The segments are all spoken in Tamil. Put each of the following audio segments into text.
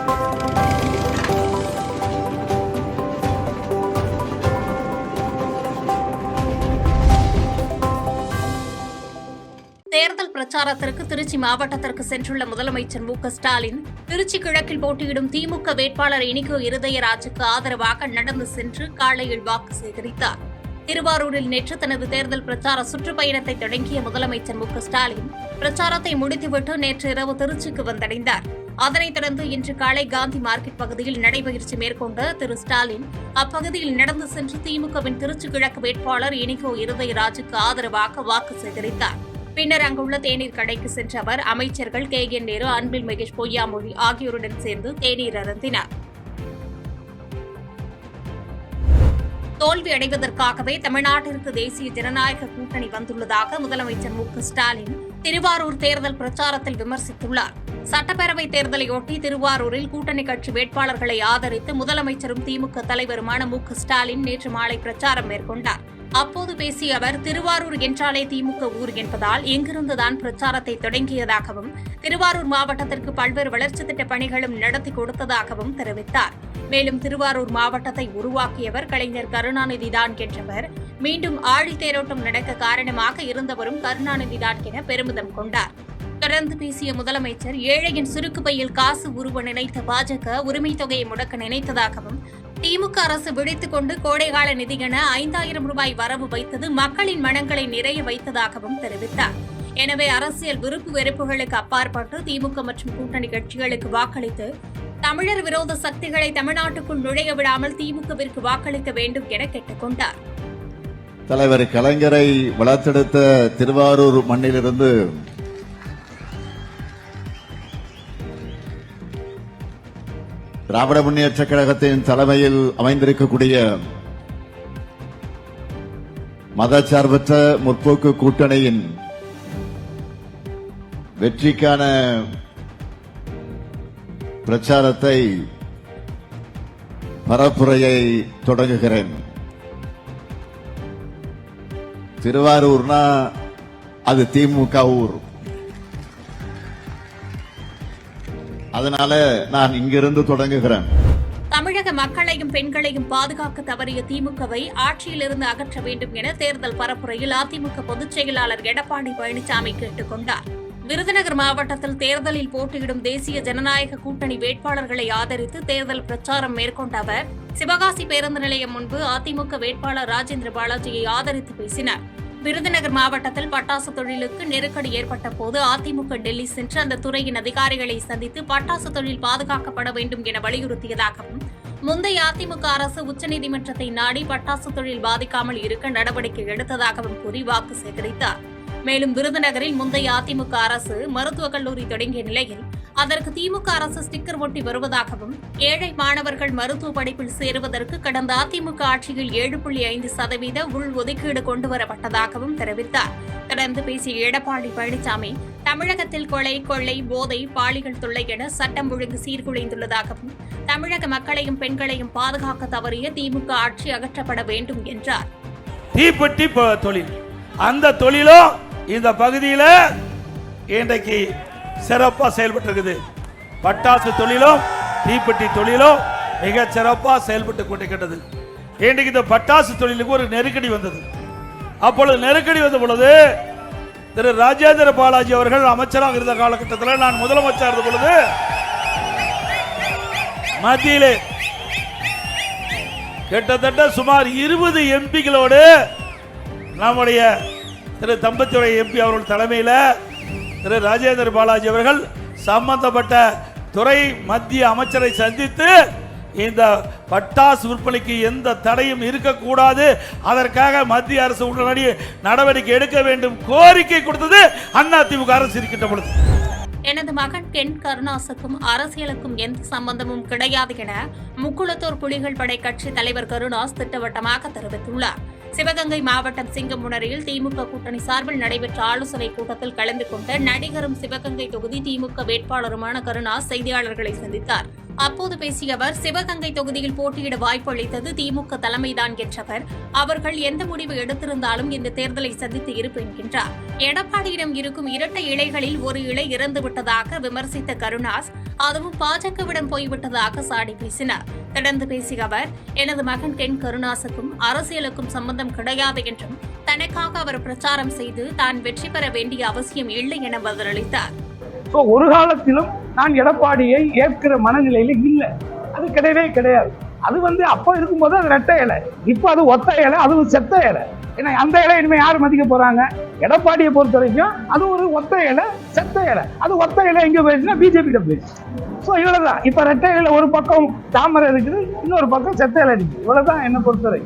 தேர்தல் பிரச்சாரத்திற்கு திருச்சி மாவட்டத்திற்கு சென்றுள்ள முதலமைச்சர் மு.க.ஸ்டாலின் திருச்சி கிழக்கில் போட்டியிடும் திமுக வேட்பாளர் இனிகோ இருதயராஜுக்கு ஆதரவாக நடந்து சென்று காலையில் வாக்கு சேகரித்தார். திருவாரூரில் நேற்று தனது தேர்தல் பிரச்சார சுற்றுப்பயணத்தை தொடங்கிய முதலமைச்சர் மு.க.ஸ்டாலின் பிரச்சாரத்தை முடித்துவிட்டு நேற்று இரவு திருச்சிக்கு வந்தடைந்தார். அதனைத் தொடர்ந்து இன்று காலை காந்தி மார்க்கெட் பகுதியில் நடைபயிற்சி மேற்கொண்ட திரு ஸ்டாலின் அப்பகுதியில் நடந்து சென்று திமுகவின் திருச்சி கிழக்கு வேட்பாளர் இனிகோ இருதயராஜுக்கு ஆதரவாக வாக்கு சேகரித்தார். பின்னர் அங்குள்ள தேநீர் கடைக்கு சென்ற அவர் அமைச்சர்கள் கே.என். நேரு, அன்பில் மகேஷ் பொய்யாமொழி ஆகியோருடன் சேர்ந்து தேநீர் அருந்தினார். தோல்வி அடைவதற்காகவே தமிழ்நாட்டிற்கு தேசிய ஜனநாயக கூட்டணி வந்துள்ளதாக முதலமைச்சர் மு.க.ஸ்டாலின் திருவாரூர் தேர்தல் பிரச்சாரத்தில் விமர்சித்துள்ளார். சட்டப்பேரவைத் தேர்தலையொட்டி திருவாரூரில் கூட்டணி கட்சி வேட்பாளர்களை ஆதரித்து முதலமைச்சரும் திமுக தலைவருமான மு.க.ஸ்டாலின் நேற்று மாலை பிரச்சாரம் மேற்கொண்டார். அப்போது பேசிய அவர், திருவாரூர் என்றாலே திமுக ஊர் என்பதால் இங்கிருந்துதான் பிரச்சாரத்தை தொடங்கியதாகவும் திருவாரூர் மாவட்டத்திற்கு பல்வேறு வளர்ச்சித் திட்டப் பணிகளும் நடத்தி கொடுத்ததாகவும் தெரிவித்தார். மேலும் திருவாரூர் மாவட்டத்தை உருவாக்கியவர் கலைஞர் கருணாநிதிதான் என்றவர், மீண்டும் ஆழித்தேரோட்டம் நடக்க காரணமாக இருந்தவரும் கருணாநிதிதான் என பெருமிதம் கொண்டார். தொடர்ந்து பேசிய முதலமைச்சர், ஏழையின் சுருக்கு பையில் காசு உருவ நினைத்த பாஜக உரிமைத் தொகையை முடக்க நினைத்ததாகவும், திமுக அரசு விழித்துக் கொண்டு கோடைகால நிதி என 5000 ரூபாய் வரவு வைத்தது மக்களின் மனங்களை நிறைய வைத்ததாகவும் தெரிவித்தார். எனவே அரசியல் விருப்பு வெறுப்புகளுக்கு அப்பாற்பட்டு திமுக மற்றும் கூட்டணி கட்சிகளுக்கு வாக்களித்து தமிழர் விரோத சக்திகளை தமிழ்நாட்டுக்குள் நுழைய விடாமல் திமுகவிற்கு வாக்களிக்க வேண்டும் என கேட்டுக் கொண்டார். தலைவர் கலைஞரை வளர்த்தெடுத்த திருவாரூர் மண்ணிலிருந்து திராவிட முன்னேற்றக் கழகத்தின் தலைமையில் அமைந்திருக்கக்கூடிய மதச்சார்பற்ற முற்போக்கு கூட்டணியின் வெற்றிக்கான பிரச்சாரத்தை பரப்புரையை தொடங்குகிறேன். திருவாரூர்னா அது திமுக ஊர். அதனால நான் இங்கிருந்து தொடங்குகிறேன். தமிழக மக்களையும் பெண்களையும் பாதுகாக்க தவறிய திமுகவை ஆட்சியிலிருந்து அகற்ற வேண்டும் என தேர்தல் பரப்புரையில் அதிமுக பொதுச் செயலாளர் எடப்பாடி பழனிசாமி கேட்டுக் கொண்டார். விருதுநகர் மாவட்டத்தில் தேர்தலில் போட்டியிடும் தேசிய ஜனநாயக கூட்டணி வேட்பாளர்களை ஆதரித்து தேர்தல் பிரச்சாரம் மேற்கொண்ட அவர் சிவகாசி பேருந்து நிலையம் முன்பு அதிமுக வேட்பாளர் ராஜேந்திர பாலாஜியை ஆதரித்து பேசினார். விருதுநகர் மாவட்டத்தில் பட்டாசு தொழிலுக்கு நெருக்கடி ஏற்பட்ட போது அதிமுக டெல்லி சென்று அந்த துறையின் அதிகாரிகளை சந்தித்து பட்டாசு தொழில் பாதுகாக்கப்பட வேண்டும் என வலியுறுத்தியதாகவும், முந்தைய அதிமுக அரசு உச்சநீதிமன்றத்தை நாடி பட்டாசு தொழில் பாதிக்காமல் இருக்க நடவடிக்கை எடுத்ததாகவும் கூறி வாக்கு சேகரித்தார். மேலும் விருதுநகரில் முந்தைய அதிமுக அரசு மருத்துவக் கல்லூரி தொடங்கிய நிலையில் அதற்கு திமுக அரசு ஸ்டிக்கர் ஒட்டி வருவதாகவும், ஏழை மாணவர்கள் மருத்துவ படிப்பில் சேருவதற்கு கடந்த அதிமுக ஆட்சியில் 7.5% உள் ஒதுக்கீடு கொண்டுவரப்பட்டதாகவும் தெரிவித்தார். தொடர்ந்து பேசிய எடப்பாடி பழனிசாமி, தமிழகத்தில் கொலை, கொள்ளை, போதை, பாலியல் தொல்லை என சட்டம் ஒழுங்கு சீர்குலைந்துள்ளதாகவும், தமிழக மக்களையும் பெண்களையும் பாதுகாக்க தவறிய திமுக ஆட்சி அகற்றப்பட வேண்டும் என்றார். தீப்பெட்டி தொழில், அந்த தொழிலும் இந்த பகுதியில் இன்றைக்கு சிறப்பாக செயல்பட்டு இருக்குது. பட்டாசு தொழிலும் தீப்பெட்டி தொழிலும் மிக சிறப்பாக செயல்பட்டு கொண்டிருக்கிறது. இன்றைக்கு இந்த பட்டாசு தொழிலுக்கு ஒரு நெருக்கடி வந்தது. அப்பொழுது நெருக்கடி வந்த பொழுது திரு ராஜேந்திர பாலாஜி அவர்கள் அமைச்சராக இருந்த காலகட்டத்தில், நான் முதலமைச்சர் இருந்த பொழுது மத்தியிலே கிட்டத்தட்ட சுமார் 20 எம்பிகளோடு நம்முடைய திரு தம்பத்தியுடைய எம்பி அவர்கள் தலைமையில் திரு ராஜேந்திர பாலாஜி அவர்கள் சம்பந்தப்பட்ட துறை மத்திய அமைச்சரை சந்தித்து இந்த பட்டாசு விற்பனைக்கு எந்த தடையும் இருக்கக்கூடாது, அதற்காக மத்திய அரசு உடனடி நடவடிக்கை எடுக்க வேண்டும் கோரிக்கை கொடுத்தது அதிமுக அரசு இருக்கின்ற பொழுது. எனது மகன் கென் கருணாசுக்கும் அரசியலுக்கும் எந்த சம்பந்தமும் கிடையாது என முக்குளத்தூர் புலிகள் படை கட்சி தலைவர் கருணாஸ் திட்டவட்டமாக தெரிவித்துள்ளார். சிவகங்கை மாவட்டம் சிங்கமுனரியில் திமுக கூட்டணி சார்பில் நடைபெற்ற ஆலோசனைக் கூட்டத்தில் கலந்து கொண்ட நடிகரும் சிவகங்கை தொகுதி திமுக வேட்பாளருமான கருணாஸ் செய்தியாளர்களை சந்தித்தார். அப்போது பேசிய அவர், சிவகங்கை தொகுதியில் போட்டியிட வாய்ப்பு அளித்தது திமுக தலைமைதான் என்றவர், அவர்கள் எந்த முடிவு எடுத்திருந்தாலும் இந்த தேர்தலை சந்தித்து இருப்பேன் என்றார். எடப்பாடியிடம் இருக்கும் இரட்டை இலைகளில் ஒரு இலை இறந்துவிட்டதாக விமர்சித்த கருணாஸ், அதுவும் பாஜகவிடம் போய்விட்டதாக சாடி பேசினார். தொடர்ந்து பேசிய அவர், எனது மகன் கென் கருணாசுக்கும் அரசியலுக்கும் சம்பந்தம் கிடையாது என்றும், தனக்காக அவர் பிரச்சாரம் செய்து தான் வெற்றி பெற வேண்டிய அவசியம் இல்லை என பதிலளித்தார். ஒரு காலத்திலும் நான் எடப்பாடியை ஏற்கிற மனநிலையில இல்லை, அது கிடையாது. அது அப்ப இருக்கும்போது அது ரெட்டை இலை, இப்ப அது ஒத்த இலை, அதுவும் செத்த இலை. ஏன்னா அந்த இலை இனிமே யார் மதிக்க போறாங்க? எடப்பாடியை பொறுத்த வரைக்கும் அது ஒரு ஒத்த இலை, செத்த இலை. அது ஒத்த இலை எங்க போயிடுச்சுன்னா பிஜேபி கிட்ட போயிடுச்சு. இவ்வளவுதான். இப்ப ரெட்டை இலை ஒரு பக்கம் தாமரை இருக்குது, இன்னொரு பக்கம் செத்த இலை இருக்குது. இவ்வளவுதான் என்ன பொறுத்தவரை.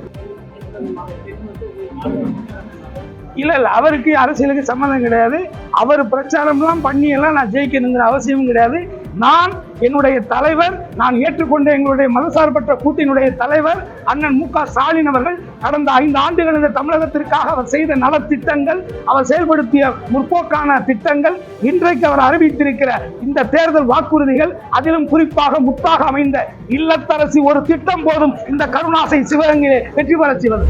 இல்ல அவருக்கு அரசியலுக்கு சம்மந்தம் கிடையாது. அவர் பிரச்சாரம்லாம் பண்ணி எல்லாம் நான் ஜெயிக்கணுங்கிற அவசியமும் கிடையாது. நான் என்னுடைய தலைவர், நான் ஏற்றுக்கொண்ட எங்களுடைய மதசார்பற்ற கூட்டினுடைய தலைவர் அண்ணன் மு.க. ஸ்டாலின் அவர்கள் கடந்த 5 ஆண்டுகள் இந்த தமிழகத்திற்காக அவர் செய்த நலத்திட்டங்கள், அவர் செயல்படுத்திய முற்போக்கான திட்டங்கள், இன்றைக்கு அவர் அறிவித்திருக்கிற இந்த தேர்தல் வாக்குறுதிகள், அதிலும் குறிப்பாக முத்தாக அமைந்த இல்லத்தரசி ஒரு திட்டம் போதும் இந்த கருணாஸை சிவகங்கையிலே வெற்றி பெற செய்வது.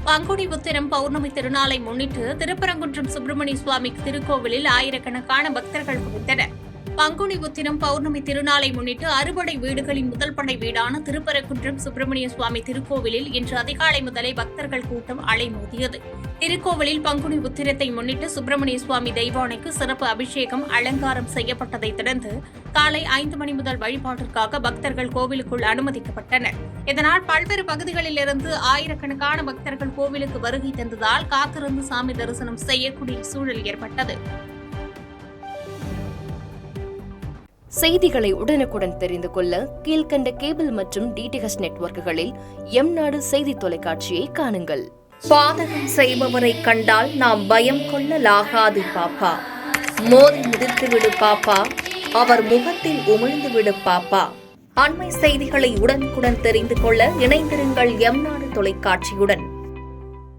பங்குனி உத்திரம் பௌர்ணமி திருநாளை முன்னிட்டு திருப்பரங்குன்றம் சுப்பிரமணிய சுவாமி திருக்கோவிலில் ஆயிரக்கணக்கான பக்தர்கள் குவிந்தனர். பங்குனி உத்திரம் பௌர்ணமி திருநாளை முன்னிட்டு அறுபடை வீடுகளின் முதல் படை வீடான திருப்பரங்குன்றம் சுப்பிரமணிய சுவாமி திருக்கோவிலில் இன்று அதிகாலை முதலே பக்தர்கள் கூட்டம் அலைமோதியது. திருக்கோவிலில் பங்குனி உத்திரத்தை முன்னிட்டு சுப்பிரமணிய சுவாமி தெய்வானைக்கு சிறப்பு அபிஷேகம், அலங்காரம் செய்யப்பட்டதைத் தொடர்ந்து காலை 5 மணி முதல் வழிபாட்டிற்காக பக்தர்கள் கோவிலுக்குள் அனுமதிக்கப்பட்டனர். இதனால் பல்வேறு பகுதிகளிலிருந்து ஆயிரக்கணக்கான பக்தர்கள் கோவிலுக்கு வருகை தந்ததால் காத்திருந்து சாமி தரிசனம் செய்யக்கூடிய சூழல் ஏற்பட்டது. செய்திகளை உடனுக்குடன் தெரிந்து கொள்ள கீழ்க்கண்ட கேபிள் மற்றும் டிடிஎச் நெட்வொர்க்குகளில் எம்நாடு செய்தி தொலைக்காட்சியை காணுங்கள். பாதகம் செய்பவரை கண்டால் நாம் பயம் கொள்ளலாகாது பாப்பா. மோதி மிதித்துவிடு பாப்பா, அவர் முகத்தில் உமிழ்ந்துவிடு பாப்பா. அண்மை செய்திகளை உடனுக்குடன் தெரிந்து கொள்ள இணைந்திருங்கள் எம்நாடு தொலைக்காட்சியுடன்.